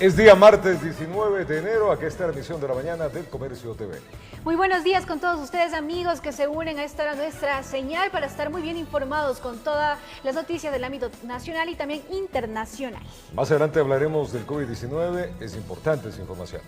Es día martes 19 de enero, aquí está la emisión de la mañana del Comercio TV. Muy buenos días con todos ustedes, amigos, que se unen a esta nuestra señal para estar muy bien informados con todas las noticias del ámbito nacional y también internacional. Más adelante hablaremos del COVID-19, es importante esa información.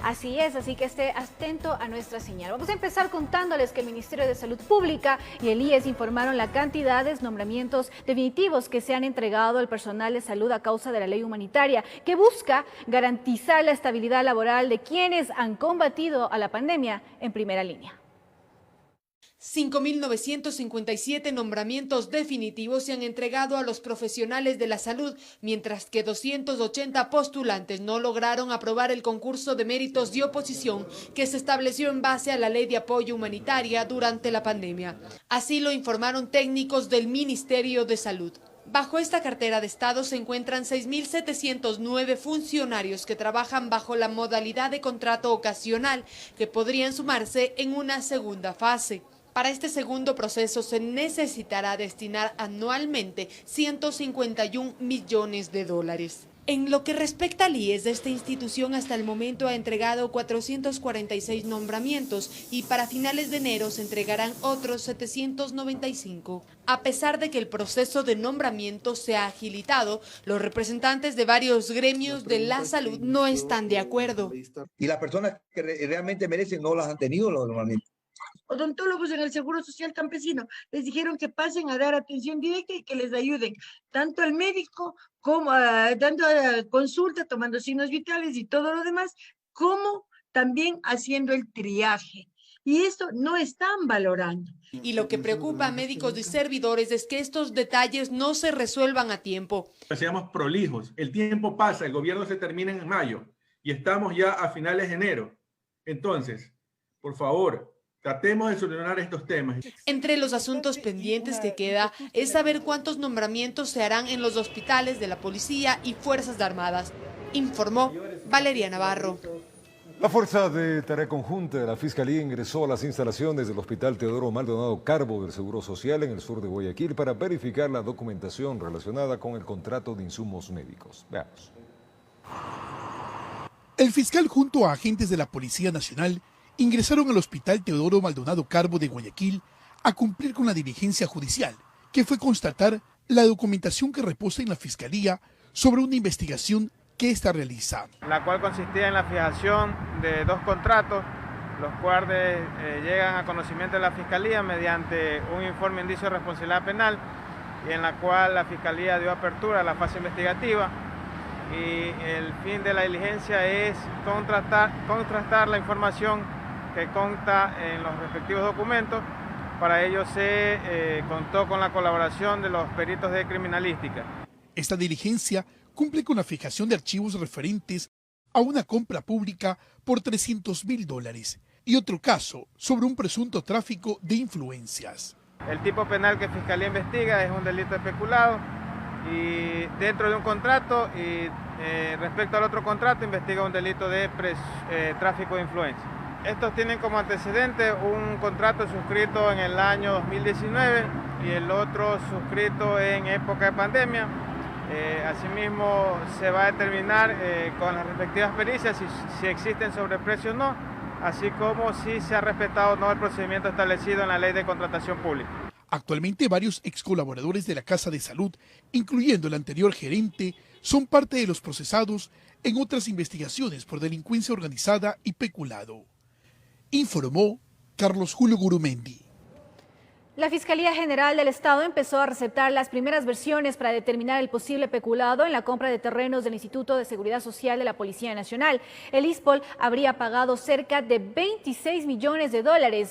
Así es, así que esté atento a nuestra señal. Vamos a empezar contándoles que el Ministerio de Salud Pública y el IES informaron la cantidad de nombramientos definitivos que se han entregado al personal de salud a causa de la ley humanitaria, que busca garantizar la estabilidad laboral de quienes han combatido a la pandemia en primera línea. 5.957 nombramientos definitivos se han entregado a los profesionales de la salud, mientras que 280 postulantes no lograron aprobar el concurso de méritos de oposición que se estableció en base a la Ley de Apoyo Humanitaria durante la pandemia. Así lo informaron técnicos del Ministerio de Salud. Bajo esta cartera de Estado se encuentran 6.709 funcionarios que trabajan bajo la modalidad de contrato ocasional, que podrían sumarse en una segunda fase. Para este segundo proceso se necesitará destinar anualmente 151 millones de dólares. En lo que respecta al IES, esta institución hasta el momento ha entregado 446 nombramientos y para finales de enero se entregarán otros 795. A pesar de que el proceso de nombramiento se ha agilitado, los representantes de varios gremios de la salud no están de acuerdo. Y las personas que realmente merecen no las han tenido normalmente. Odontólogos en el Seguro Social Campesino les dijeron que pasen a dar atención directa y que les ayuden, tanto al médico como dando consulta, tomando signos vitales y todo lo demás, como también haciendo el triaje. Y esto no están valorando. Y lo que preocupa a médicos y servidores es que estos detalles no se resuelvan a tiempo. Seamos prolijos, el tiempo pasa, el gobierno se termina en mayo y estamos ya a finales de enero. Entonces, por favor, tratemos de solucionar estos temas. Entre los asuntos pendientes que queda es saber cuántos nombramientos se harán en los hospitales de la Policía y Fuerzas Armadas, informó Valeria Navarro. La Fuerza de Tarea Conjunta de la Fiscalía ingresó a las instalaciones del Hospital Teodoro Maldonado Carbo del Seguro Social en el sur de Guayaquil para verificar la documentación relacionada con el contrato de insumos médicos. Veamos. El fiscal junto a agentes de la Policía Nacional ingresaron al Hospital Teodoro Maldonado Carbo de Guayaquil a cumplir con la diligencia judicial, que fue constatar la documentación que reposa en la Fiscalía sobre una investigación que ésta realiza. La cual consistía en la fijación de 2 contratos, los cuales llegan a conocimiento de la Fiscalía mediante un informe indicio de responsabilidad penal y en la cual la Fiscalía dio apertura a la fase investigativa. Y el fin de la diligencia es contrastar la información que consta en los respectivos documentos. Para ello se contó con la colaboración de los peritos de criminalística. Esta diligencia cumple con la fijación de archivos referentes a una compra pública por $300.000 y otro caso sobre un presunto tráfico de influencias. El tipo penal que Fiscalía investiga es un delito de peculado y dentro de un contrato y respecto al otro contrato investiga un delito de tráfico de influencia. Estos tienen como antecedente un contrato suscrito en el año 2019 y el otro suscrito en época de pandemia. Asimismo, se va a determinar con las respectivas pericias si existen sobreprecios o no, así como si se ha respetado o no el procedimiento establecido en la Ley de Contratación Pública. Actualmente varios ex colaboradores de la Casa de Salud, incluyendo el anterior gerente, son parte de los procesados en otras investigaciones por delincuencia organizada y peculado. Informó Carlos Julio Gurumendi. La Fiscalía General del Estado empezó a receptar las primeras versiones para determinar el posible peculado en la compra de terrenos del Instituto de Seguridad Social de la Policía Nacional. El ISPOL habría pagado cerca de $26 millones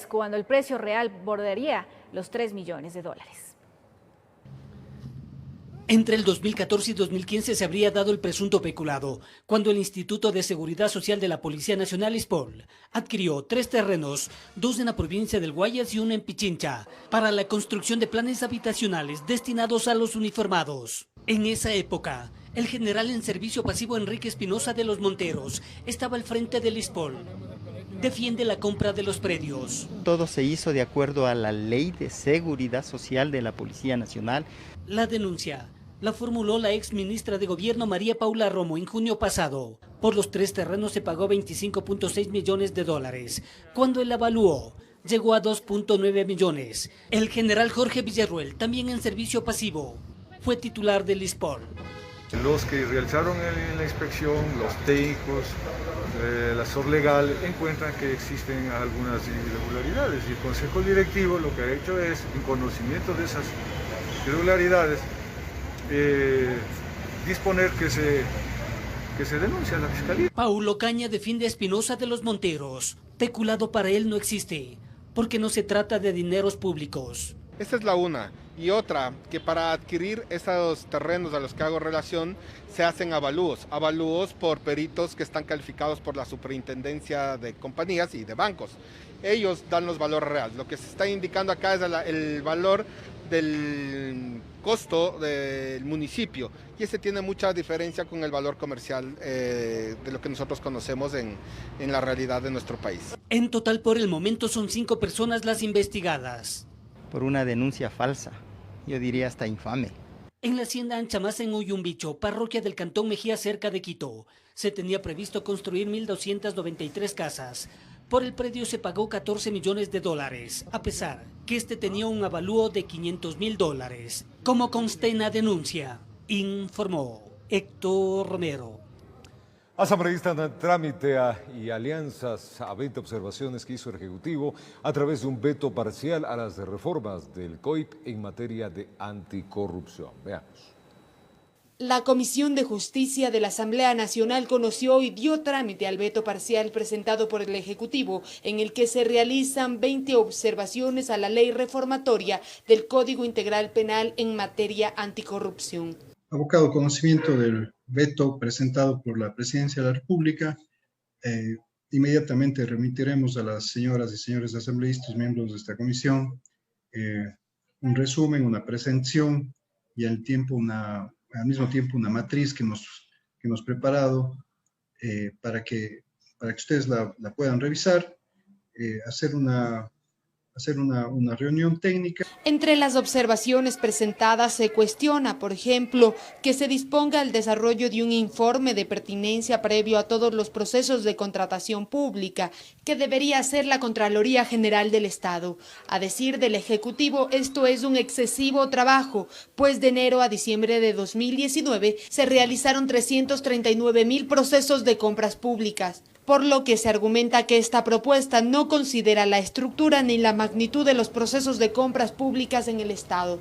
cuando el precio real bordaría los $3 millones. Entre el 2014 y 2015 se habría dado el presunto peculado, cuando el Instituto de Seguridad Social de la Policía Nacional ISPOL adquirió 3 terrenos, 2 en la provincia del Guayas y 1 en Pichincha, para la construcción de planes habitacionales destinados a los uniformados. En esa época, el general en servicio pasivo Enrique Espinosa de los Monteros estaba al frente del ISPOL. Defiende la compra de los predios. Todo se hizo de acuerdo a la Ley de Seguridad Social de la Policía Nacional. La denuncia La formuló la ex ministra de Gobierno María Paula Romo en junio pasado. Por los 3 terrenos se pagó $25.6 millones, cuando el avalúo llegó a 2.9 millones. El general Jorge Villarruel, también en servicio pasivo, fue titular del ISPOL. Los que realizaron la inspección, los técnicos, la SOR legal, encuentran que existen algunas irregularidades y el Consejo Directivo lo que ha hecho es, en conocimiento de esas irregularidades, disponer que se denuncie a la Fiscalía. Paulo Caña defiende a Espinosa de los Monteros. Peculado para él no existe, porque no se trata de dineros públicos. Esta es la una. Y otra, que para adquirir esos terrenos a los que hago relación, se hacen avalúos por peritos que están calificados por la Superintendencia de Compañías y de Bancos. Ellos dan los valores reales. Lo que se está indicando acá es el valor del costo del municipio, y ese tiene mucha diferencia con el valor comercial de lo que nosotros conocemos en la realidad de nuestro país. En total, por el momento, son 5 personas las investigadas. Por una denuncia falsa, yo diría hasta infame. En la hacienda Anchamás, en Uyumbicho, parroquia del Cantón Mejía, cerca de Quito, se tenía previsto construir 1.293 casas. Por el predio se pagó $14 millones, a pesar que este tenía un avalúo de $500.000. Como consta en la denuncia, informó Héctor Romero. Asambleístas dan trámite y alianzas a 20 observaciones que hizo el Ejecutivo a través de un veto parcial a las reformas del COIP en materia de anticorrupción. Veamos. La Comisión de Justicia de la Asamblea Nacional conoció y dio trámite al veto parcial presentado por el Ejecutivo, en el que se realizan 20 observaciones a la ley reformatoria del Código Integral Penal en materia anticorrupción. Abocado conocimiento del veto presentado por la Presidencia de la República, inmediatamente remitiremos a las señoras y señores asambleístas, miembros de esta comisión, un resumen, una presentación y al mismo tiempo una matriz que hemos preparado para que ustedes la puedan revisar, hacer una reunión técnica. Entre las observaciones presentadas se cuestiona, por ejemplo, que se disponga el desarrollo de un informe de pertinencia previo a todos los procesos de contratación pública, que debería hacer la Contraloría General del Estado. A decir del Ejecutivo, esto es un excesivo trabajo, pues de enero a diciembre de 2019 se realizaron 339.000 procesos de compras públicas, por lo que se argumenta que esta propuesta no considera la estructura ni la magnitud de los procesos de compras públicas en el Estado.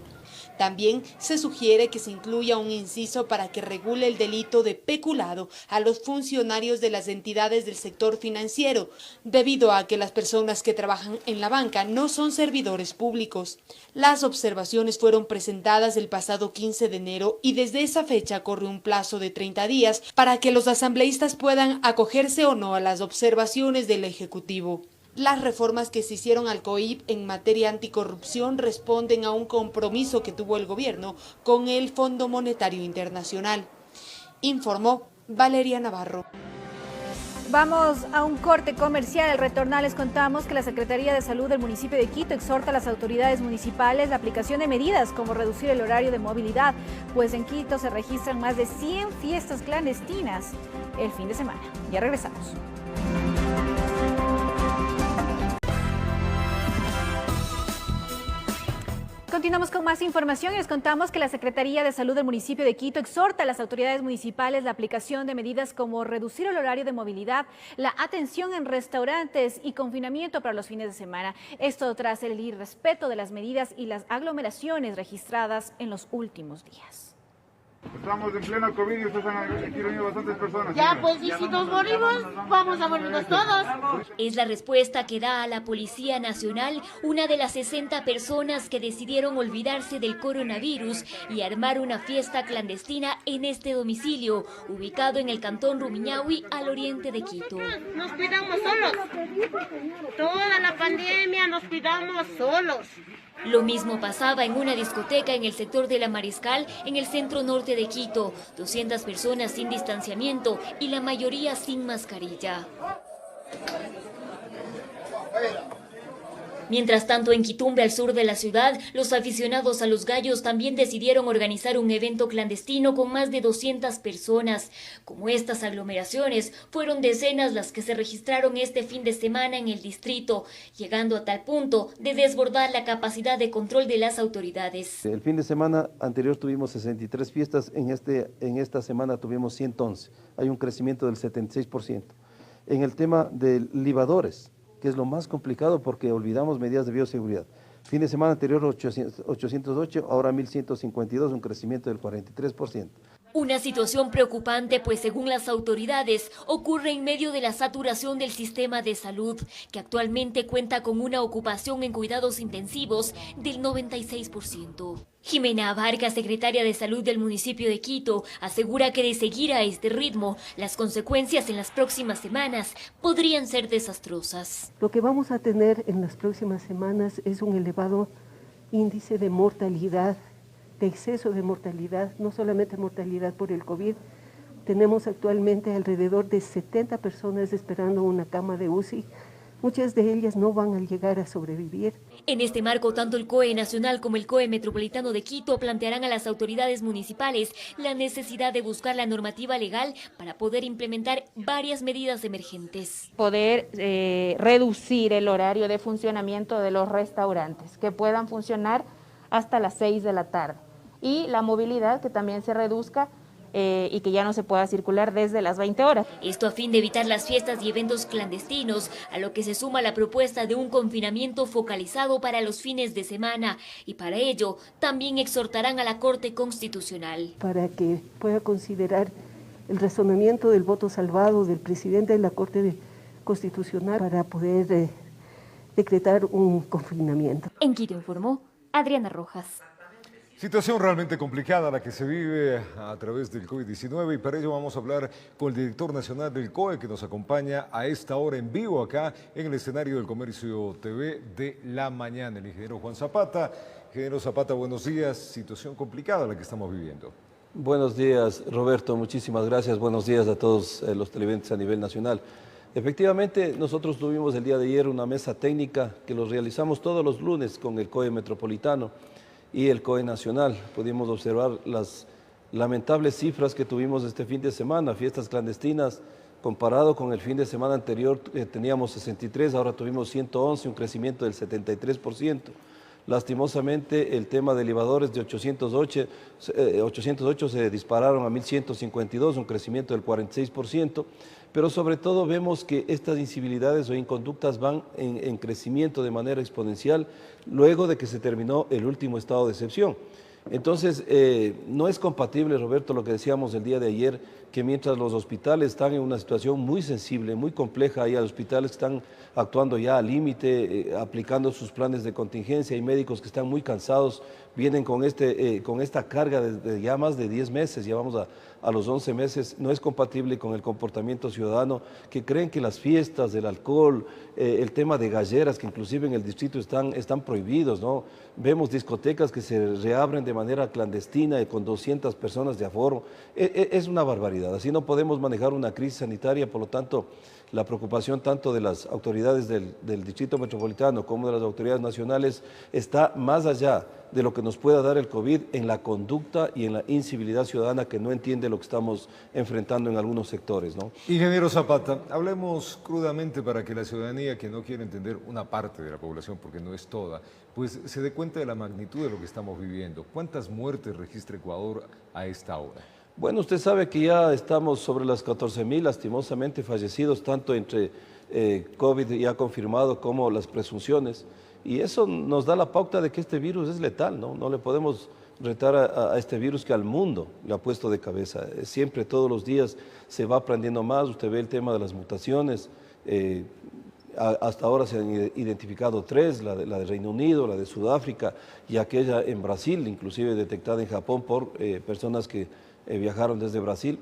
También se sugiere que se incluya un inciso para que regule el delito de peculado a los funcionarios de las entidades del sector financiero, debido a que las personas que trabajan en la banca no son servidores públicos. Las observaciones fueron presentadas el pasado 15 de enero y desde esa fecha corre un plazo de 30 días para que los asambleístas puedan acogerse o no a las observaciones del Ejecutivo. Las reformas que se hicieron al COIP en materia anticorrupción responden a un compromiso que tuvo el gobierno con el Fondo Monetario Internacional, informó Valeria Navarro. Vamos a un corte comercial. Al retornar les contamos que la Secretaría de Salud del municipio de Quito exhorta a las autoridades municipales la aplicación de medidas como reducir el horario de movilidad, pues en Quito se registran más de 100 fiestas clandestinas el fin de semana. Ya regresamos. Continuamos con más información y les contamos que la Secretaría de Salud del municipio de Quito exhorta a las autoridades municipales la aplicación de medidas como reducir el horario de movilidad, la atención en restaurantes y confinamiento para los fines de semana. Esto tras el irrespeto de las medidas y las aglomeraciones registradas en los últimos días. Estamos en pleno COVID y ustedes han aquí reunido bastantes personas. Ya, pues, y si nos morimos, vamos a morirnos todos. Es la respuesta que da a la Policía Nacional una de las 60 personas que decidieron olvidarse del coronavirus y armar una fiesta clandestina en este domicilio, ubicado en el cantón Rumiñahui, al oriente de Quito. Nos cuidamos solos. Toda la pandemia nos cuidamos solos. Lo mismo pasaba en una discoteca en el sector de La Mariscal, en el centro norte de Quito. 200 personas sin distanciamiento y la mayoría sin mascarilla. Mientras tanto, en Quitumbe, al sur de la ciudad, los aficionados a los gallos también decidieron organizar un evento clandestino con más de 200 personas. Como estas aglomeraciones, fueron decenas las que se registraron este fin de semana en el distrito, llegando a tal punto de desbordar la capacidad de control de las autoridades. El fin de semana anterior tuvimos 63 fiestas, en esta semana tuvimos 111. Hay un crecimiento del 76%. En el tema de libadores, que es lo más complicado porque olvidamos medidas de bioseguridad. Fin de semana anterior 808, ahora 1.152, un crecimiento del 43%. Una situación preocupante, pues según las autoridades, ocurre en medio de la saturación del sistema de salud, que actualmente cuenta con una ocupación en cuidados intensivos del 96%. Jimena Abarca, secretaria de Salud del municipio de Quito, asegura que de seguir a este ritmo, las consecuencias en las próximas semanas podrían ser desastrosas. Lo que vamos a tener en las próximas semanas es un elevado índice de mortalidad, de exceso de mortalidad, no solamente mortalidad por el COVID. Tenemos actualmente alrededor de 70 personas esperando una cama de UCI. Muchas de ellas no van a llegar a sobrevivir. En este marco, tanto el COE Nacional como el COE Metropolitano de Quito plantearán a las autoridades municipales la necesidad de buscar la normativa legal para poder implementar varias medidas emergentes. Poder reducir el horario de funcionamiento de los restaurantes, que puedan funcionar hasta las 6 de la tarde. Y la movilidad, que también se reduzca y que ya no se pueda circular desde las 20 horas. Esto a fin de evitar las fiestas y eventos clandestinos, a lo que se suma la propuesta de un confinamiento focalizado para los fines de semana, y para ello también exhortarán a la Corte Constitucional. Para que pueda considerar el razonamiento del voto salvado del presidente de la Corte Constitucional para poder decretar un confinamiento. En Quito informó Adriana Rojas. Situación realmente complicada la que se vive a través del COVID-19 y para ello vamos a hablar con el director nacional del COE que nos acompaña a esta hora en vivo acá en el escenario del Comercio TV de la mañana, el ingeniero Juan Zapata. Ingeniero Zapata, buenos días. Situación complicada la que estamos viviendo. Buenos días, Roberto. Muchísimas gracias. Buenos días a todos los televidentes a nivel nacional. Efectivamente, nosotros tuvimos el día de ayer una mesa técnica que lo realizamos todos los lunes con el COE Metropolitano y el COE Nacional. Pudimos observar las lamentables cifras que tuvimos este fin de semana, fiestas clandestinas, comparado con el fin de semana anterior teníamos 63, ahora tuvimos 111, un crecimiento del 73%. Lastimosamente, el tema de elevadores de 808 se dispararon a 1.152, un crecimiento del 46%, pero sobre todo vemos que estas incivilidades o inconductas van en crecimiento de manera exponencial luego de que se terminó el último estado de excepción. Entonces, no es compatible, Roberto, lo que decíamos el día de ayer, que mientras los hospitales están en una situación muy sensible, muy compleja, hay hospitales que están actuando ya al límite, aplicando sus planes de contingencia, hay médicos que están muy cansados, vienen con esta carga de ya más de 10 meses, ya vamos a los 11 meses, no es compatible con el comportamiento ciudadano, que creen que las fiestas, el alcohol, el tema de galleras, que inclusive en el distrito están prohibidos, ¿no? Vemos discotecas que se reabren de manera clandestina y con 200 personas de aforo, es una barbaridad, así no podemos manejar una crisis sanitaria, por lo tanto, la preocupación tanto de las autoridades del Distrito Metropolitano como de las autoridades nacionales está más allá de lo que nos pueda dar el COVID en la conducta y en la incivilidad ciudadana que no entiende lo que estamos enfrentando en algunos sectores, ¿no? Ingeniero Zapata, hablemos crudamente para que la ciudadanía que no quiere entender una parte de la población, porque no es toda, pues se dé cuenta de la magnitud de lo que estamos viviendo. ¿Cuántas muertes registra Ecuador a esta hora? Bueno, usted sabe que ya estamos sobre las 14.000 lastimosamente fallecidos, tanto entre COVID ya confirmado como las presunciones, y eso nos da la pauta de que este virus es letal, ¿no? No le podemos retar a este virus que al mundo le ha puesto de cabeza. Siempre, todos los días se va aprendiendo más, usted ve el tema de las mutaciones, hasta ahora se han identificado 3, la de Reino Unido, la de Sudáfrica y aquella en Brasil, inclusive detectada en Japón por personas que viajaron desde Brasil,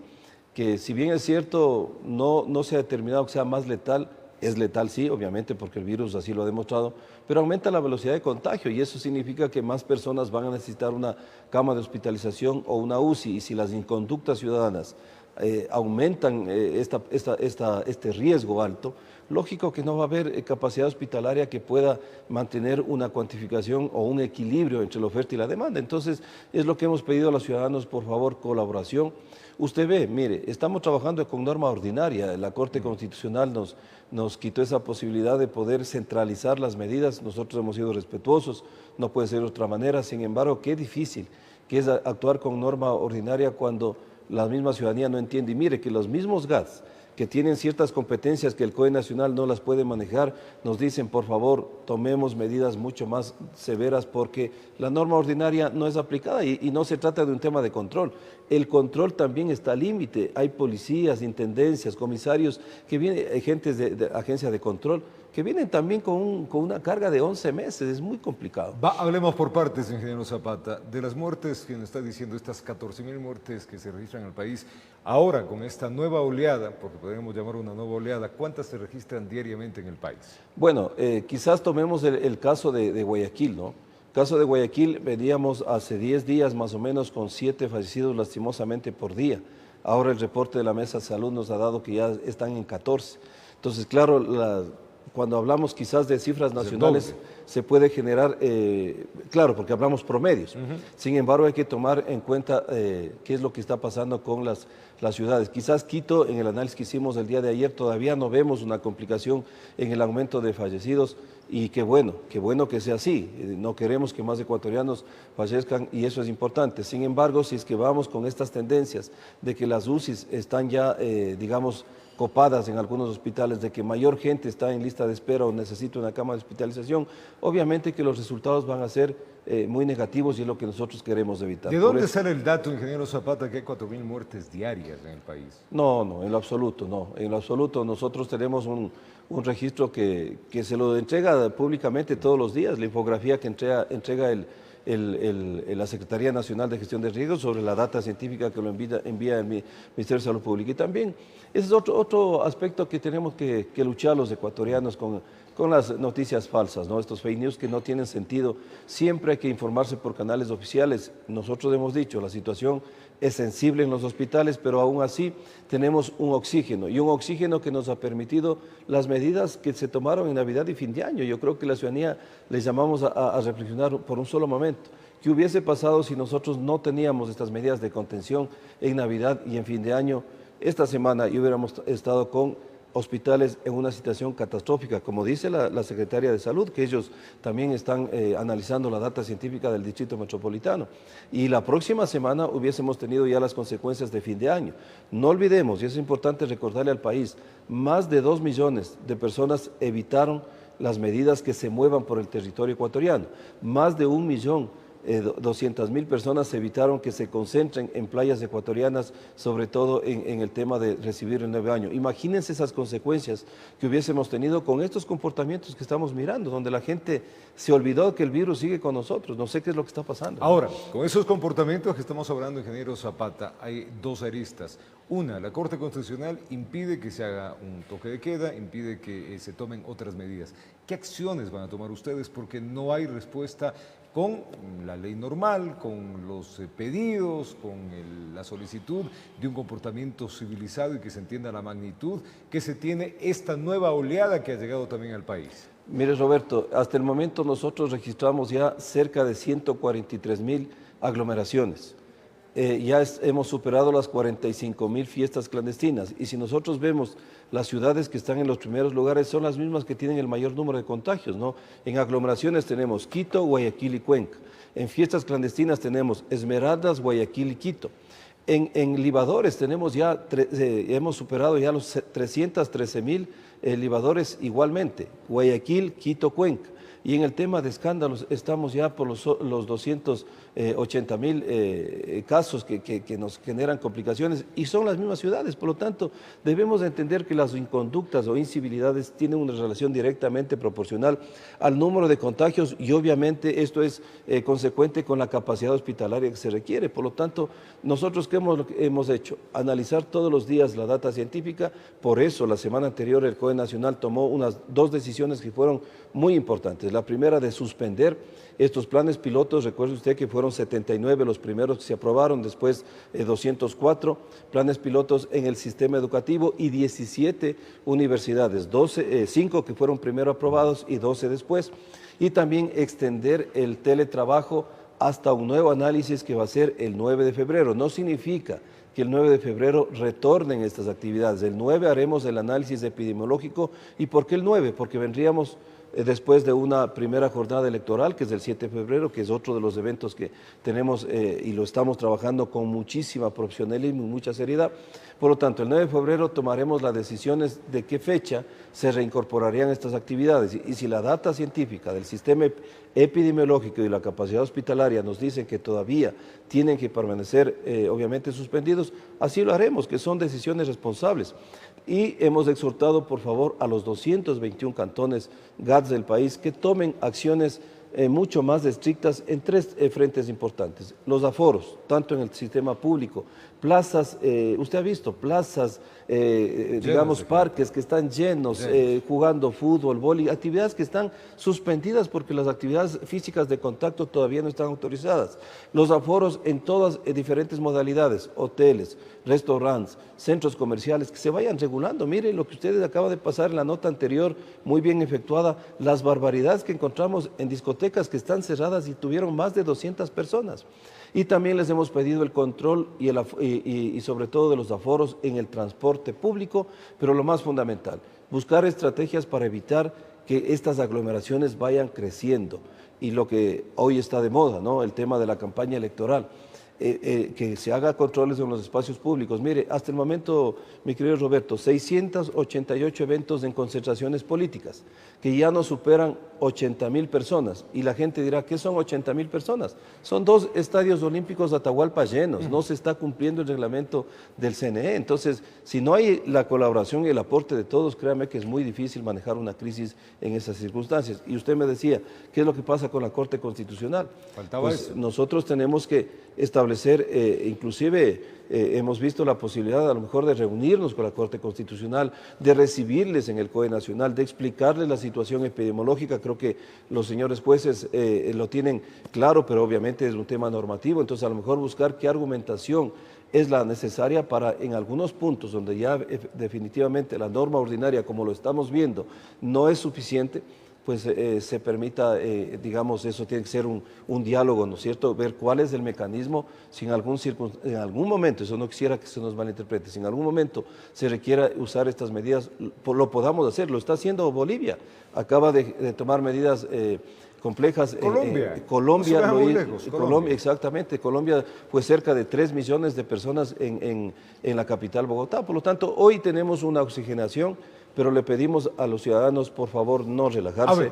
que si bien es cierto, no se ha determinado que sea más letal, es letal sí, obviamente, porque el virus así lo ha demostrado, pero aumenta la velocidad de contagio y eso significa que más personas van a necesitar una cama de hospitalización o una UCI, y si las inconductas ciudadanas aumentan este riesgo alto, lógico que no va a haber capacidad hospitalaria que pueda mantener una cuantificación o un equilibrio entre la oferta y la demanda. Entonces, es lo que hemos pedido a los ciudadanos, por favor, colaboración. Usted ve, mire, estamos trabajando con norma ordinaria, la Corte Constitucional nos quitó esa posibilidad de poder centralizar las medidas, nosotros hemos sido respetuosos, no puede ser de otra manera, sin embargo, qué difícil que es actuar con norma ordinaria cuando la misma ciudadanía no entiende. Y mire que los mismos GATS, que tienen ciertas competencias que el COE Nacional no las puede manejar, nos dicen, por favor, tomemos medidas mucho más severas porque la norma ordinaria no es aplicada y no se trata de un tema de control. El control también está al límite. Hay policías, intendencias, comisarios, que vienen, agentes de agencia de control, que vienen también con una carga de 11 meses, es muy complicado. Hablemos por partes, ingeniero Zapata, de las muertes que nos está diciendo, estas 14.000 muertes que se registran en el país, ahora con esta nueva oleada, porque podríamos llamar una nueva oleada, ¿cuántas se registran diariamente en el país? Bueno, quizás tomemos el caso de Guayaquil, ¿no? El caso de Guayaquil, veníamos hace 10 días más o menos con 7 fallecidos lastimosamente por día. Ahora el reporte de la Mesa de Salud nos ha dado que ya están en 14. Entonces, claro, cuando hablamos quizás de cifras nacionales, se puede generar, claro, porque hablamos promedios. Sin embargo, hay que tomar en cuenta qué es lo que está pasando con las ciudades. Quizás Quito, en el análisis que hicimos el día de ayer, todavía no vemos una complicación en el aumento de fallecidos, y qué bueno que sea así. No queremos que más ecuatorianos fallezcan y eso es importante. Sin embargo, si es que vamos con estas tendencias de que las UCIs están ya, digamos, copadas en algunos hospitales, de que mayor gente está en lista de espera o necesita una cama de hospitalización, obviamente que los resultados van a ser muy negativos y es lo que nosotros queremos evitar. ¿De dónde sale el dato, ingeniero Zapata, que hay 4.000 muertes diarias en el país? No, en lo absoluto, no. En lo absoluto, nosotros tenemos un registro que se lo entrega públicamente todos los días, la infografía que entrega la Secretaría Nacional de Gestión de Riesgos sobre la data científica que lo envía el Ministerio de Salud Pública. Y también, ese es otro aspecto que tenemos que luchar los ecuatorianos con las noticias falsas, ¿no? Estos fake news que no tienen sentido. Siempre hay que informarse por canales oficiales. Nosotros hemos dicho, la situación es sensible en los hospitales, pero aún así tenemos un oxígeno, y un oxígeno que nos ha permitido las medidas que se tomaron en Navidad y fin de año. Yo creo que la ciudadanía les llamamos a reflexionar por un solo momento. ¿Qué hubiese pasado si nosotros no teníamos estas medidas de contención en Navidad y en fin de año? Esta semana y hubiéramos estado con hospitales en una situación catastrófica, como dice la Secretaría de Salud, que ellos también están analizando la data científica del Distrito Metropolitano. Y la próxima semana hubiésemos tenido ya las consecuencias de fin de año. No olvidemos, y es importante recordarle al país, más de 2 millones de personas evitaron las medidas que se muevan por el territorio ecuatoriano. Más de 1.200.000 personas evitaron que se concentren en playas ecuatorianas, sobre todo en el tema de recibir el nuevo año. Imagínense esas consecuencias que hubiésemos tenido con estos comportamientos que estamos mirando, donde la gente se olvidó que el virus sigue con nosotros. No sé qué es lo que está pasando. Ahora, con esos comportamientos que estamos hablando, ingeniero Zapata, hay dos aristas. Una, la Corte Constitucional impide que se haga un toque de queda, impide que se tomen otras medidas. ¿Qué acciones van a tomar ustedes? Porque no hay respuesta con la ley normal, con los pedidos, con la solicitud de un comportamiento civilizado y que se entienda la magnitud que se tiene esta nueva oleada que ha llegado también al país. Mire, Roberto, hasta el momento nosotros registramos ya cerca de 143.000 aglomeraciones. Ya hemos superado las 45.000 fiestas clandestinas, y si nosotros vemos las ciudades que están en los primeros lugares son las mismas que tienen el mayor número de contagios, ¿no? En aglomeraciones tenemos Quito, Guayaquil y Cuenca. En fiestas clandestinas tenemos Esmeraldas, Guayaquil y Quito. En libadores tenemos ya, hemos superado ya los 313.000 libadores igualmente, Guayaquil, Quito, Cuenca. Y en el tema de escándalos estamos ya por los 280.000 casos que nos generan complicaciones, y son las mismas ciudades. Por lo tanto, debemos entender que las inconductas o incivilidades tienen una relación directamente proporcional al número de contagios, y obviamente esto es consecuente con la capacidad hospitalaria que se requiere. Por lo tanto, nosotros ¿qué hemos hecho? Analizar todos los días la data científica. Por eso la semana anterior el COE Nacional tomó unas 2 decisiones que fueron muy importantes. La primera, de suspender estos planes pilotos. Recuerde usted que fueron 79 los primeros que se aprobaron, después 204 planes pilotos en el sistema educativo y 17 universidades, 5 que fueron primero aprobados y 12 después. Y también extender el teletrabajo hasta un nuevo análisis que va a ser el 9 de febrero. No significa que el 9 de febrero retornen estas actividades. El 9 haremos el análisis epidemiológico. ¿Y por qué el 9? Porque vendríamos después de una primera jornada electoral, que es el 7 de febrero, que es otro de los eventos que tenemos y lo estamos trabajando con muchísima profesionalismo y mucha seriedad. Por lo tanto, el 9 de febrero tomaremos las decisiones de qué fecha se reincorporarían estas actividades. Y si la data científica del sistema epidemiológico y la capacidad hospitalaria nos dicen que todavía tienen que permanecer obviamente suspendidos, así lo haremos, que son decisiones responsables. Y hemos exhortado, por favor, a los 221 cantones GATS del país que tomen acciones mucho más estrictas en 3 frentes importantes. Los aforos, tanto en el sistema público, plazas, usted ha visto, plazas, digamos, parques que están llenos, jugando fútbol, vóley, actividades que están suspendidas porque las actividades físicas de contacto todavía no están autorizadas. Los aforos en todas diferentes modalidades, hoteles, restaurantes, centros comerciales, que se vayan regulando. Mire lo que ustedes acaban de pasar en la nota anterior, muy bien efectuada, las barbaridades que encontramos en discotecas que están cerradas y tuvieron más de 200 personas. Y también les hemos pedido el control y sobre todo de los aforos en el transporte público, pero lo más fundamental, buscar estrategias para evitar que estas aglomeraciones vayan creciendo. Y lo que hoy está de moda, ¿no? El tema de la campaña electoral. Que se haga controles en los espacios públicos. Mire, hasta el momento, mi querido Roberto, 688 eventos en concentraciones políticas, que ya no superan 80.000 personas. Y la gente dirá, ¿qué son 80.000 personas? Son 2 estadios olímpicos de Atahualpa llenos, no se está cumpliendo el reglamento del CNE. Entonces, si no hay la colaboración y el aporte de todos, créame que es muy difícil manejar una crisis en esas circunstancias. Y usted me decía, ¿qué es lo que pasa con la Corte Constitucional? Faltaba eso. Nosotros tenemos que establecer, inclusive hemos visto la posibilidad a lo mejor de reunirnos con la Corte Constitucional, de recibirles en el COE Nacional, de explicarles la situación epidemiológica. Creo que los señores jueces lo tienen claro, pero obviamente es un tema normativo, entonces a lo mejor buscar qué argumentación es la necesaria para en algunos puntos donde ya definitivamente la norma ordinaria, como lo estamos viendo, no es suficiente, pues se permita, digamos, eso tiene que ser un diálogo, ¿no es cierto? Ver cuál es el mecanismo, si en algún momento, eso no quisiera que se nos malinterprete, si en algún momento se requiera usar estas medidas, lo podamos hacer. Lo está haciendo Bolivia, acaba de tomar medidas complejas. Colombia lo hizo, lejos, Colombia, exactamente. Colombia fue cerca de 3 millones de personas en la capital Bogotá. Por lo tanto, hoy tenemos una oxigenación, pero le pedimos a los ciudadanos, por favor, no relajarse. A ver,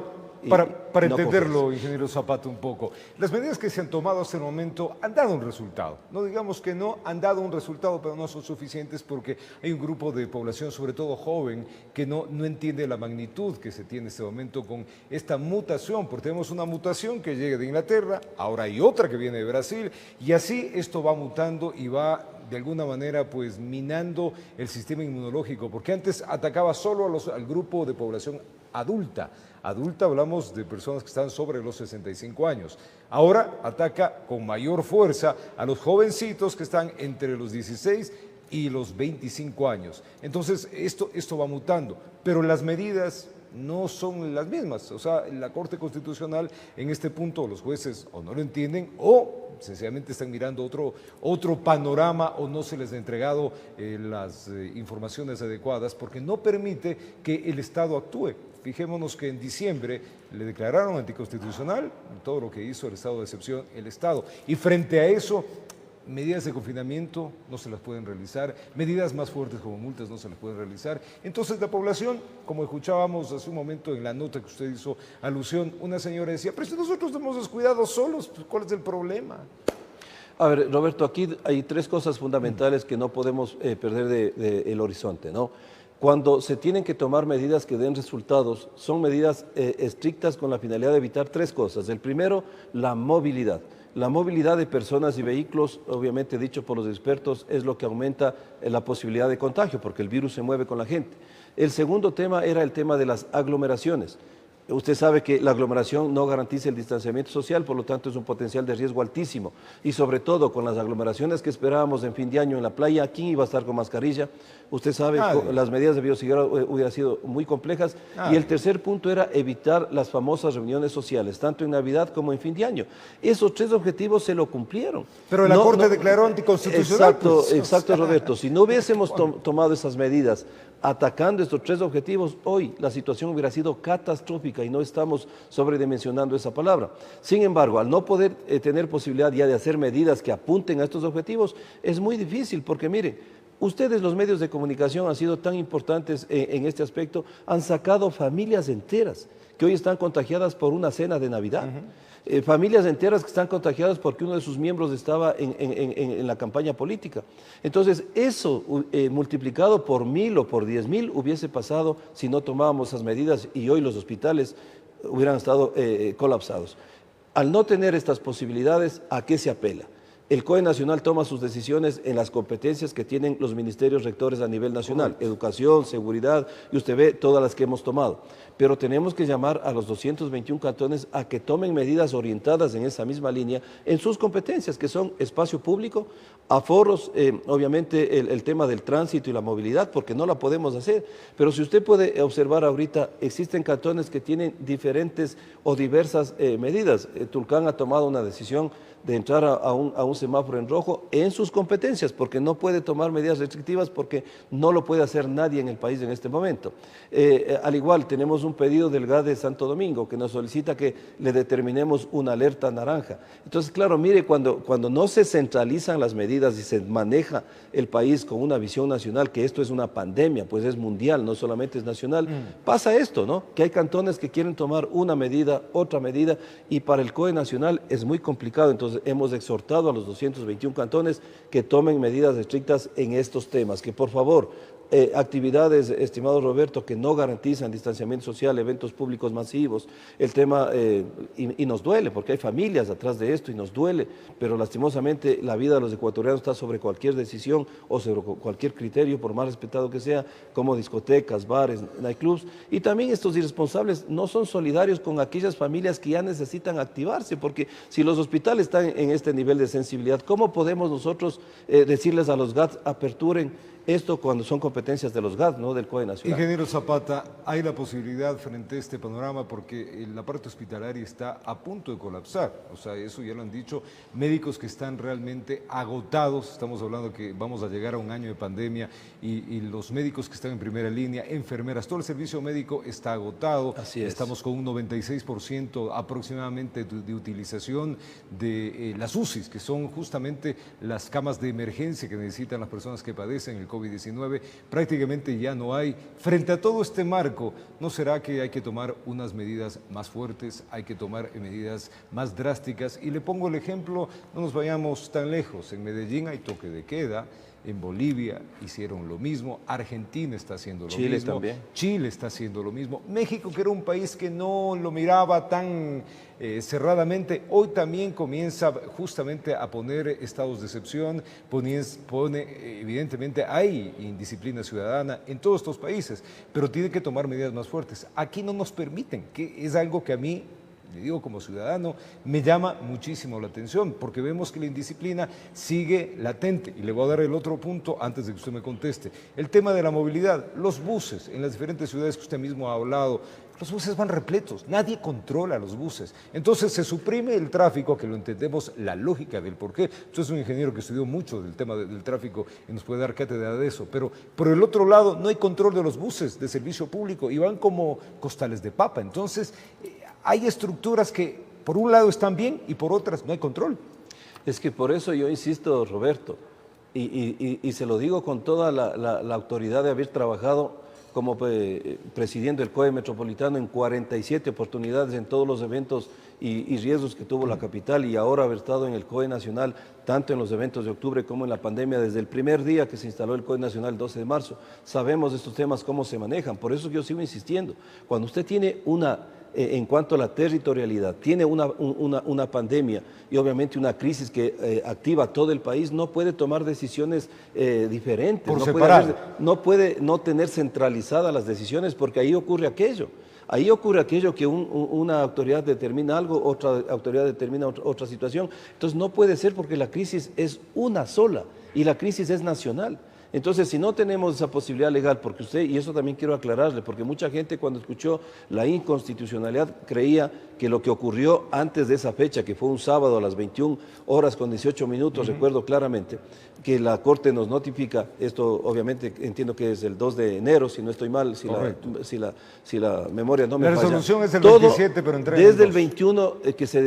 para no entenderlo, confiarse. ingeniero Zapata, un poco, las medidas que se han tomado hasta el momento han dado un resultado. No digamos que no, han dado un resultado, pero no son suficientes porque hay un grupo de población, sobre todo joven, que no entiende la magnitud que se tiene en este momento con esta mutación, porque tenemos una mutación que llega de Inglaterra, ahora hay otra que viene de Brasil, y así esto va mutando y va de alguna manera pues minando el sistema inmunológico, porque antes atacaba solo al grupo de población adulta. Adulta hablamos de personas que están sobre los 65 años. Ahora ataca con mayor fuerza a los jovencitos que están entre los 16 y los 25 años. Entonces esto va mutando, pero las medidas no son las mismas. O sea, la Corte Constitucional en este punto los jueces o no lo entienden o sencillamente están mirando otro panorama o no se les ha entregado las informaciones adecuadas porque no permite que el Estado actúe. Fijémonos que en diciembre le declararon anticonstitucional todo lo que hizo el estado de excepción el Estado. Y frente a eso, medidas de confinamiento no se las pueden realizar, medidas más fuertes como multas no se las pueden realizar. Entonces la población, como escuchábamos hace un momento en la nota que usted hizo alusión, una señora decía, pero si nosotros nos hemos descuidado solos, ¿cuál es el problema? A ver, Roberto, aquí hay 3 cosas fundamentales que no podemos perder del horizonte, ¿no? Cuando se tienen que tomar medidas que den resultados, son medidas estrictas con la finalidad de evitar 3 cosas. El primero, la movilidad. La movilidad de personas y vehículos, obviamente dicho por los expertos, es lo que aumenta la posibilidad de contagio, porque el virus se mueve con la gente. El segundo tema era el tema de las aglomeraciones. Usted sabe que la aglomeración no garantiza el distanciamiento social, por lo tanto es un potencial de riesgo altísimo. Y sobre todo con las aglomeraciones que esperábamos en fin de año en la playa, ¿quién iba a estar con mascarilla? Usted sabe que las medidas de bioseguridad hubieran sido muy complejas. Y el tercer punto era evitar las famosas reuniones sociales, tanto en Navidad como en fin de año. Esos tres objetivos se lo cumplieron. Pero la Corte declaró anticonstitucional. Exacto, exacto, Roberto. Si no hubiésemos tomado esas medidas atacando estos tres objetivos, hoy la situación hubiera sido catastrófica y no estamos sobredimensionando esa palabra. Sin embargo, al no poder tener posibilidad ya de hacer medidas que apunten a estos objetivos, es muy difícil porque miren, ustedes los medios de comunicación han sido tan importantes en este aspecto, han sacado familias enteras que hoy están contagiadas por una cena de Navidad. Familias enteras que están contagiadas porque uno de sus miembros estaba en la campaña política. Entonces, eso multiplicado por 1000 o por 10.000 hubiese pasado si no tomábamos esas medidas y hoy los hospitales hubieran estado colapsados. Al no tener estas posibilidades, ¿a qué se apela? El COE Nacional toma sus decisiones en las competencias que tienen los ministerios rectores a nivel nacional, educación, seguridad, y usted ve todas las que hemos tomado. Pero tenemos que llamar a los 221 cantones a que tomen medidas orientadas en esa misma línea en sus competencias, que son espacio público, aforos, obviamente el tema del tránsito y la movilidad, porque no la podemos hacer. Pero si usted puede observar ahorita, existen cantones que tienen diferentes o diversas medidas. Tulcán ha tomado una decisión de entrar a un semáforo en rojo en sus competencias, porque no puede tomar medidas restrictivas porque no lo puede hacer nadie en el país en este momento. Al igual, tenemos un pedido del GAD de Santo Domingo que nos solicita que le determinemos una alerta naranja. Entonces, claro, mire, cuando no se centralizan las medidas y se maneja el país con una visión nacional, que esto es una pandemia, pues es mundial, no solamente es nacional, pasa esto, ¿no? Que hay cantones que quieren tomar una medida, otra medida, y para el COE nacional es muy complicado. Entonces, hemos exhortado a los 221 cantones que tomen medidas estrictas en estos temas, que por favor, actividades, estimado Roberto, que no garantizan distanciamiento social, eventos públicos masivos, el tema, y nos duele, porque hay familias atrás de esto y nos duele, pero lastimosamente la vida de los ecuatorianos está sobre cualquier decisión o sobre cualquier criterio, por más respetado que sea, como discotecas, bares, nightclubs, y también estos irresponsables no son solidarios con aquellas familias que ya necesitan activarse, porque si los hospitales están en este nivel de sensibilidad, ¿cómo podemos nosotros decirles a los GATS aperturen esto cuando son competencias de los GATS, no del COE Nacional? Ingeniero Zapata, hay la posibilidad frente a este panorama porque la parte hospitalaria está a punto de colapsar, o sea, eso ya lo han dicho médicos que están realmente agotados, estamos hablando que vamos a llegar a un año de pandemia y los médicos que están en primera línea, enfermeras, todo el servicio médico está agotado. Así es. Estamos con un 96% aproximadamente de utilización de las UCIs, que son justamente las camas de emergencia que necesitan las personas que padecen el COVID-19, prácticamente ya no hay. Frente a todo este marco, ¿no será que hay que tomar unas medidas más fuertes, hay que tomar medidas más drásticas? Y le pongo el ejemplo, no nos vayamos tan lejos, en Medellín hay toque de queda, en Bolivia hicieron lo mismo, Argentina está haciendo lo mismo. Chile también. Chile está haciendo lo mismo. México, que era un país que no lo miraba tan cerradamente, hoy también comienza justamente a poner estados de excepción, evidentemente hay indisciplina ciudadana en todos estos países, pero tiene que tomar medidas más fuertes. Aquí no nos permiten, que es algo que a mí, le digo como ciudadano, me llama muchísimo la atención, porque vemos que la indisciplina sigue latente. Y le voy a dar el otro punto antes de que usted me conteste. El tema de la movilidad, los buses en las diferentes ciudades que usted mismo ha hablado, los buses van repletos, nadie controla los buses. Entonces se suprime el tráfico, que lo entendemos, la lógica del por qué. Usted es un ingeniero que estudió mucho del tema del tráfico y nos puede dar cátedra de eso, pero por el otro lado no hay control de los buses de servicio público y van como costales de papa. Entonces hay estructuras que por un lado están bien y por otras no hay control. Es que por eso yo insisto, Roberto, y se lo digo con toda la autoridad de haber trabajado como presidiendo el COE Metropolitano en 47 oportunidades en todos los eventos y riesgos que tuvo la capital, y ahora haber estado en el COE Nacional, tanto en los eventos de octubre como en la pandemia, desde el primer día que se instaló el COE Nacional, el 12 de marzo, sabemos estos temas, cómo se manejan. Por eso yo sigo insistiendo, cuando usted tiene en cuanto a la territorialidad, tiene una pandemia y obviamente una crisis que activa todo el país, no puede tomar decisiones diferentes, no puede no tener centralizadas las decisiones, porque ahí ocurre aquello. Ahí ocurre aquello que una autoridad determina algo, otra autoridad determina otra situación. Entonces no puede ser, porque la crisis es una sola y la crisis es nacional. Entonces, si no tenemos esa posibilidad legal, porque usted, y eso también quiero aclararle, porque mucha gente cuando escuchó la inconstitucionalidad creía que lo que ocurrió antes de esa fecha, que fue un sábado a las 21 horas con 18 minutos, recuerdo claramente, que la Corte nos notifica, esto obviamente entiendo que es el 2 de enero, si no estoy mal, si la memoria no me falla. La resolución es el 27, pero entrega desde el 21 que se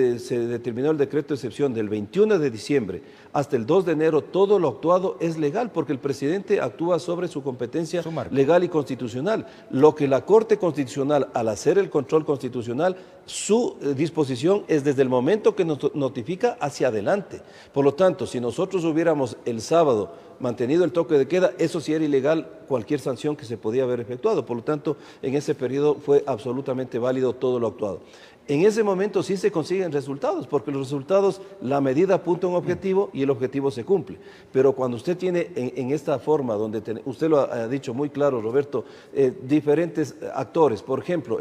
determinó el decreto de excepción, del 21 de diciembre hasta el 2 de enero, todo lo actuado es legal, porque el presidente actúa sobre su competencia legal y constitucional. Lo que la Corte Constitucional, al hacer el control constitucional, su disposición es desde el momento que nos notifica hacia adelante. Por lo tanto, si nosotros hubiéramos el sábado mantenido el toque de queda, eso sí era ilegal cualquier sanción que se podía haber efectuado. Por lo tanto, en ese periodo fue absolutamente válido todo lo actuado. En ese momento sí se consiguen resultados, porque los resultados, la medida apunta a un objetivo y el objetivo se cumple. Pero cuando usted tiene en esta forma, donde usted lo ha dicho muy claro, Roberto, diferentes actores, por ejemplo,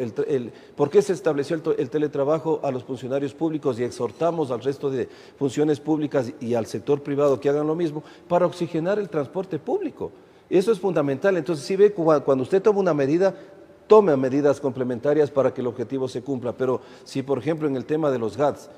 ¿por qué se estableció el teletrabajo a los funcionarios públicos y exhortamos al resto de funciones públicas y al sector privado que hagan lo mismo? Para oxigenar el transporte público. Eso es fundamental. Entonces, si ve, cuando usted toma una medida, tome medidas complementarias para que el objetivo se cumpla. Pero si, por ejemplo, en el tema de los GATS,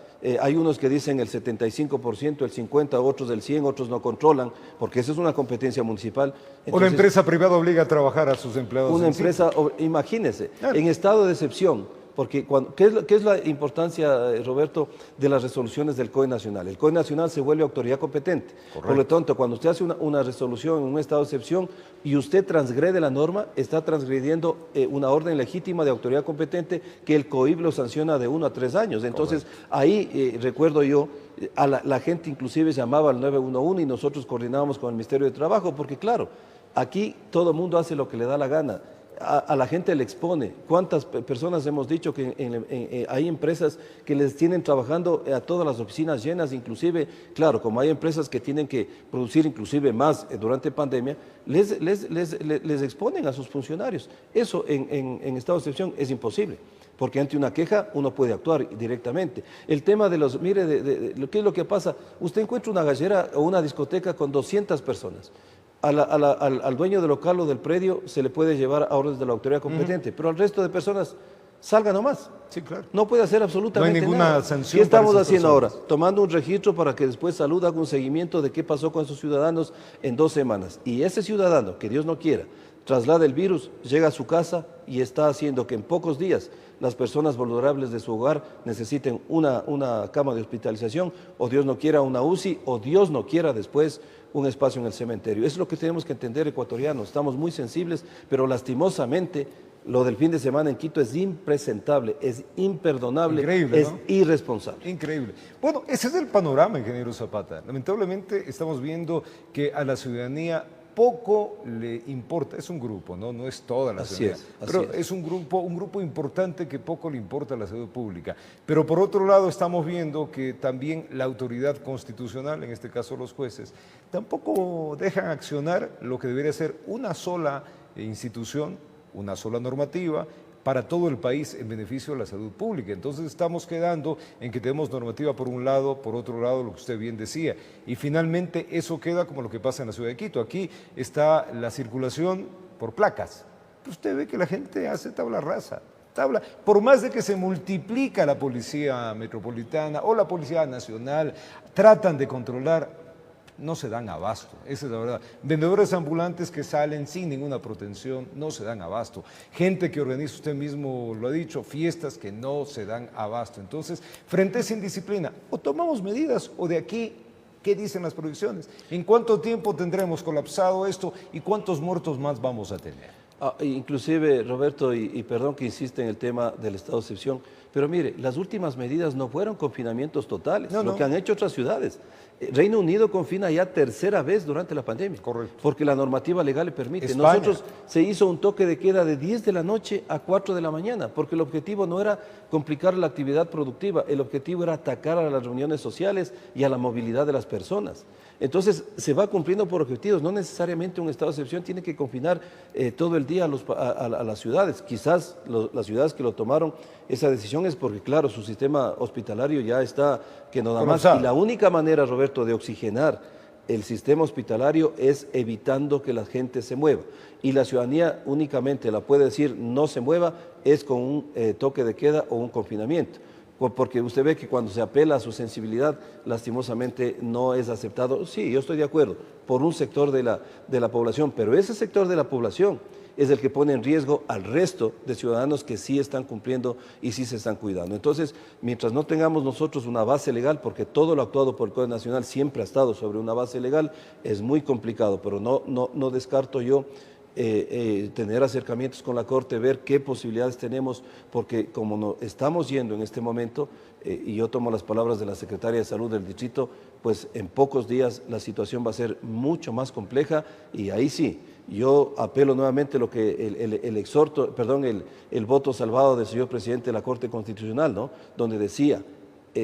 hay unos que dicen el 75%, el 50%, otros del 100%, otros no controlan, porque esa es una competencia municipal. Entonces, o la empresa privada obliga a trabajar a sus empleados. Una empresa, imagínese, en estado de excepción. Porque ¿qué es la importancia, Roberto, de las resoluciones del COE Nacional? El COE Nacional se vuelve autoridad competente. Correcto. Por lo tanto, cuando usted hace una resolución en un estado de excepción y usted transgrede la norma, está transgrediendo una orden legítima de autoridad competente que el COIB lo sanciona de 1 a 3 años. Entonces, ahí recuerdo yo, la gente inclusive llamaba al 911 y nosotros coordinábamos con el Ministerio de Trabajo, porque claro, aquí todo el mundo hace lo que le da la gana. A la gente le expone. ¿Cuántas personas hemos dicho que hay empresas que les tienen trabajando a todas las oficinas llenas? Inclusive, claro, como hay empresas que tienen que producir inclusive más durante pandemia, les exponen a sus funcionarios. Eso en estado de excepción es imposible, porque ante una queja uno puede actuar directamente. El tema de los, mire, ¿qué es lo que pasa? Usted encuentra una gallera o una discoteca con 200 personas. Al dueño del local o del predio se le puede llevar a órdenes de la autoridad competente, pero al resto de personas salga nomás. Sí, claro. No puede hacer absolutamente nada. No hay ninguna sanción. ¿Qué estamos haciendo ahora? Tomando un registro para que después Salud haga un seguimiento de qué pasó con esos ciudadanos en 2 semanas. Y ese ciudadano, que Dios no quiera, traslada el virus, llega a su casa y está haciendo que en pocos días las personas vulnerables de su hogar necesiten una cama de hospitalización, o Dios no quiera una UCI, o Dios no quiera después un espacio en el cementerio. Eso es lo que tenemos que entender, ecuatorianos. Estamos muy sensibles, pero lastimosamente lo del fin de semana en Quito es impresentable, es imperdonable, increíble, es irresponsable. Increíble. Bueno, ese es el panorama, ingeniero Zapata. Lamentablemente estamos viendo que a la ciudadanía poco le importa, es un grupo, no es toda la ciudadanía, pero es un grupo importante que poco le importa a la salud pública. Pero por otro lado estamos viendo que también la autoridad constitucional, en este caso los jueces, tampoco dejan accionar lo que debería ser una sola institución, una sola normativa para todo el país en beneficio de la salud pública. Entonces estamos quedando en que tenemos normativa por un lado, por otro lado lo que usted bien decía, y finalmente eso queda como lo que pasa en la ciudad de Quito. Aquí está la circulación por placas. Usted ve que la gente hace tabla rasa. Por más de que se multiplica la policía metropolitana o la policía nacional, tratan de controlar, no se dan abasto, esa es la verdad. Vendedores ambulantes que salen sin ninguna protección, no se dan abasto. Gente que organiza, usted mismo lo ha dicho, fiestas que no se dan abasto. Entonces, frente a esa indisciplina, o tomamos medidas o de aquí, ¿qué dicen las proyecciones? ¿En cuánto tiempo tendremos colapsado esto y cuántos muertos más vamos a tener? Inclusive, Roberto, y perdón que insiste en el tema del estado de excepción, pero mire, las últimas medidas no fueron confinamientos totales, lo que han hecho otras ciudades. Reino Unido confina ya tercera vez durante la pandemia. Correcto. Porque la normativa legal le permite. España. Nosotros se hizo un toque de queda de 10 de la noche a 4 de la mañana, porque el objetivo no era complicar la actividad productiva, el objetivo era atacar a las reuniones sociales y a la movilidad de las personas. Entonces, se va cumpliendo por objetivos, no necesariamente un estado de excepción tiene que confinar todo el día a las ciudades. Quizás las ciudades que lo tomaron esa decisión es porque, claro, su sistema hospitalario ya está que no da más. Y la única manera, Roberto, de oxigenar el sistema hospitalario es evitando que la gente se mueva. Y la ciudadanía únicamente la puede decir no se mueva, es con un toque de queda o un confinamiento. Porque usted ve que cuando se apela a su sensibilidad, lastimosamente no es aceptado. Sí, yo estoy de acuerdo, por un sector de la población, pero ese sector de la población es el que pone en riesgo al resto de ciudadanos que sí están cumpliendo y sí se están cuidando. Entonces, mientras no tengamos nosotros una base legal, porque todo lo actuado por el Código Nacional siempre ha estado sobre una base legal, es muy complicado, pero no descarto yo tener acercamientos con la Corte, ver qué posibilidades tenemos, porque como no estamos yendo en este momento, y yo tomo las palabras de la Secretaria de Salud del Distrito, pues en pocos días la situación va a ser mucho más compleja y ahí sí, yo apelo nuevamente lo que el voto salvado del señor presidente de la Corte Constitucional, ¿no? Donde decía,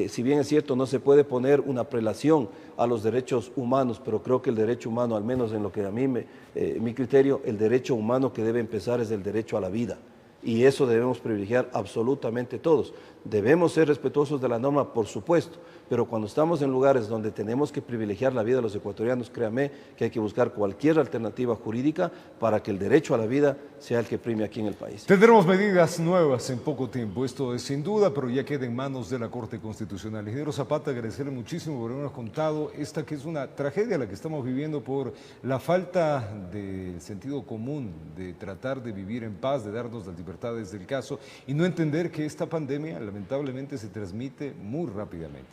si bien es cierto, no se puede poner una prelación a los derechos humanos, pero creo que el derecho humano, al menos en lo que a mí mi criterio, el derecho humano que debe empezar es el derecho a la vida. Y eso debemos privilegiar absolutamente todos. Debemos ser respetuosos de la norma, por supuesto, pero cuando estamos en lugares donde tenemos que privilegiar la vida de los ecuatorianos, créame que hay que buscar cualquier alternativa jurídica para que el derecho a la vida sea el que prime aquí en el país. Tendremos medidas nuevas en poco tiempo, esto es sin duda, pero ya queda en manos de la Corte Constitucional. Ingeniero Zapata, agradecerle muchísimo por habernos contado esta que es una tragedia la que estamos viviendo por la falta de sentido común, de tratar de vivir en paz, de darnos las libertades del caso y no entender que esta pandemia lamentablemente se transmite muy rápidamente.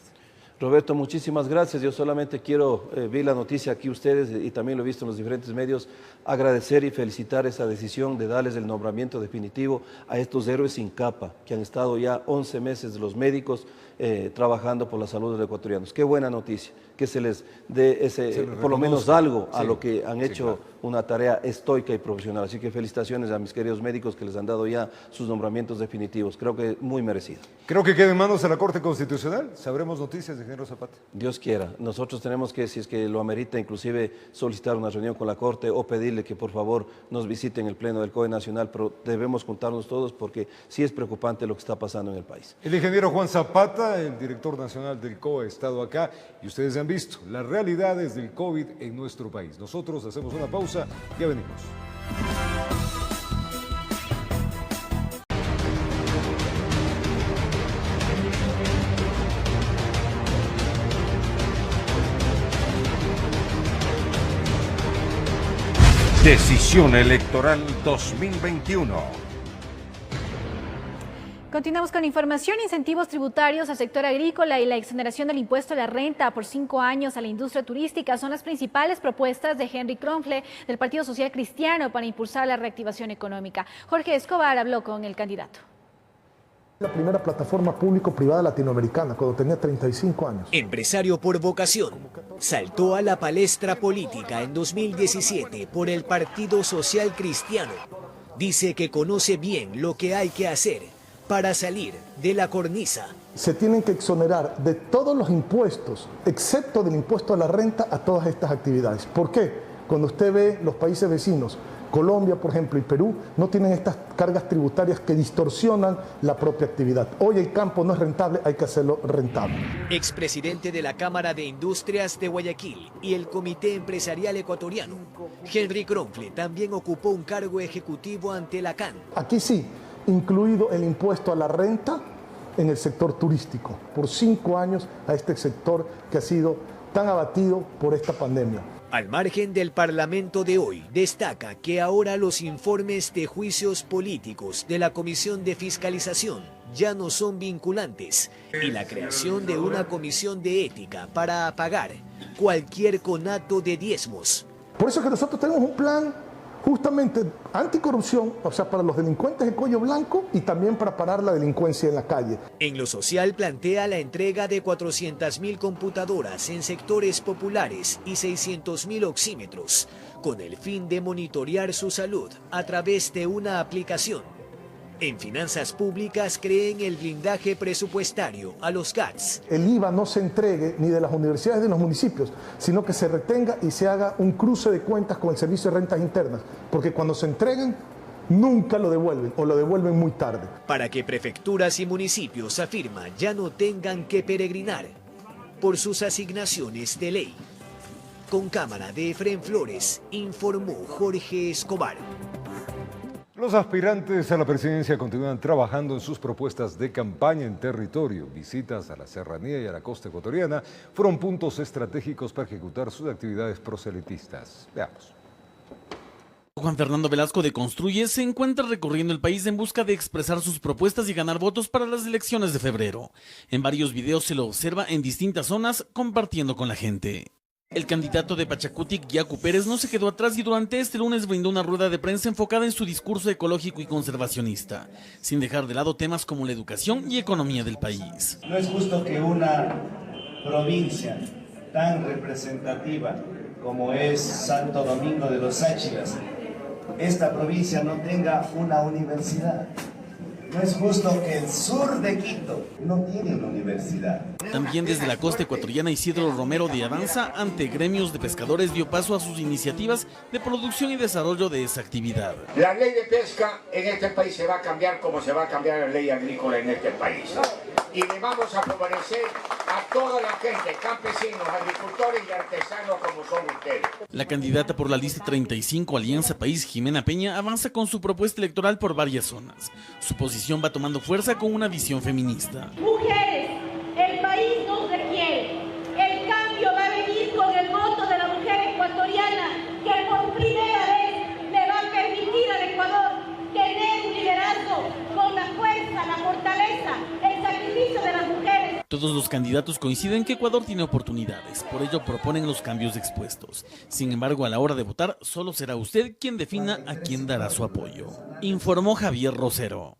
Roberto, muchísimas gracias. Yo solamente quiero, vi la noticia aquí ustedes y también lo he visto en los diferentes medios, agradecer y felicitar esa decisión de darles el nombramiento definitivo a estos héroes sin capa, que han estado ya 11 meses los médicos trabajando por la salud de los ecuatorianos. Qué buena noticia, que se les dé por lo menos algo a lo que han hecho una tarea estoica y profesional. Así que felicitaciones a mis queridos médicos que les han dado ya sus nombramientos definitivos. Creo que muy merecido. Creo que queda en manos de la Corte Constitucional. ¿Sabremos noticias, ingeniero Zapata? Dios quiera. Nosotros tenemos que, si es que lo amerita, inclusive solicitar una reunión con la Corte o pedirle que por favor nos visiten el Pleno del COE Nacional, pero debemos juntarnos todos porque sí es preocupante lo que está pasando en el país. El ingeniero Juan Zapata, el director nacional del COE, ha estado acá y ustedes han visto las realidades del COVID en nuestro país. Nosotros hacemos una pausa, ya venimos. Decisión Electoral 2021. Continuamos con información, incentivos tributarios al sector agrícola y la exoneración del impuesto a la renta por 5 años a la industria turística son las principales propuestas de Henry Kronfle del Partido Social Cristiano para impulsar la reactivación económica. Jorge Escobar habló con el candidato. La primera plataforma público-privada latinoamericana cuando tenía 35 años. Empresario por vocación, saltó a la palestra política en 2017 por el Partido Social Cristiano. Dice que conoce bien lo que hay que hacer para salir de la cornisa. Se tienen que exonerar de todos los impuestos, excepto del impuesto a la renta, a todas estas actividades. ¿Por qué? Cuando usted ve los países vecinos, Colombia, por ejemplo, y Perú, no tienen estas cargas tributarias que distorsionan la propia actividad. Hoy el campo no es rentable, hay que hacerlo rentable. Expresidente de la Cámara de Industrias de Guayaquil y el Comité Empresarial Ecuatoriano, Henry Kronfle también ocupó un cargo ejecutivo ante la CAN. Aquí sí, incluido el impuesto a la renta en el sector turístico, por 5 años a este sector que ha sido tan abatido por esta pandemia. Al margen del Parlamento de hoy, destaca que ahora los informes de juicios políticos de la Comisión de Fiscalización ya no son vinculantes y la creación de una comisión de ética para apagar cualquier conato de diezmos. Por eso es que nosotros tenemos un plan justamente anticorrupción, o sea, para los delincuentes de cuello blanco y también para parar la delincuencia en la calle. En lo social plantea la entrega de 400.000 computadoras en sectores populares y 600.000 oxímetros, con el fin de monitorear su salud a través de una aplicación. En finanzas públicas creen el blindaje presupuestario a los GATS. El IVA no se entregue ni de las universidades ni de los municipios, sino que se retenga y se haga un cruce de cuentas con el Servicio de Rentas Internas, porque cuando se entreguen nunca lo devuelven o lo devuelven muy tarde. Para que prefecturas y municipios, afirma, ya no tengan que peregrinar por sus asignaciones de ley. Con cámara de Efraín Flores, informó Jorge Escobar. Los aspirantes a la presidencia continúan trabajando en sus propuestas de campaña en territorio. Visitas a la serranía y a la costa ecuatoriana fueron puntos estratégicos para ejecutar sus actividades proselitistas. Veamos. Juan Fernando Velasco de Construye se encuentra recorriendo el país en busca de expresar sus propuestas y ganar votos para las elecciones de febrero. En varios videos se lo observa en distintas zonas compartiendo con la gente. El candidato de Pachacutic, Yacu Pérez, no se quedó atrás y durante este lunes brindó una rueda de prensa enfocada en su discurso ecológico y conservacionista, sin dejar de lado temas como la educación y economía del país. No es justo que una provincia tan representativa como es Santo Domingo de los Áchilas, esta provincia no tenga una universidad. No es justo que el sur de Quito no tiene una universidad. También desde la costa ecuatoriana, Isidro Romero de Avanza ante gremios de pescadores dio paso a sus iniciativas de producción y desarrollo de esa actividad. La ley de pesca en este país se va a cambiar como se va a cambiar la ley agrícola en este país. Y le vamos a favorecer a toda la gente, campesinos, agricultores y artesanos como son ustedes. La candidata por la lista 35 Alianza País, Jimena Peña, avanza con su propuesta electoral por varias zonas. Su posición va tomando fuerza con una visión feminista. Mujeres, el país nos requiere. El cambio va a venir con el voto de la mujer ecuatoriana, que por primera vez le va a permitir al Ecuador tener un liderazgo con la fuerza, la fortaleza, el sacrificio de las mujeres. Todos los candidatos coinciden que Ecuador tiene oportunidades, por ello proponen los cambios expuestos. Sin embargo, a la hora de votar, solo será usted quien defina a quién dará su apoyo. Informó Javier Rosero.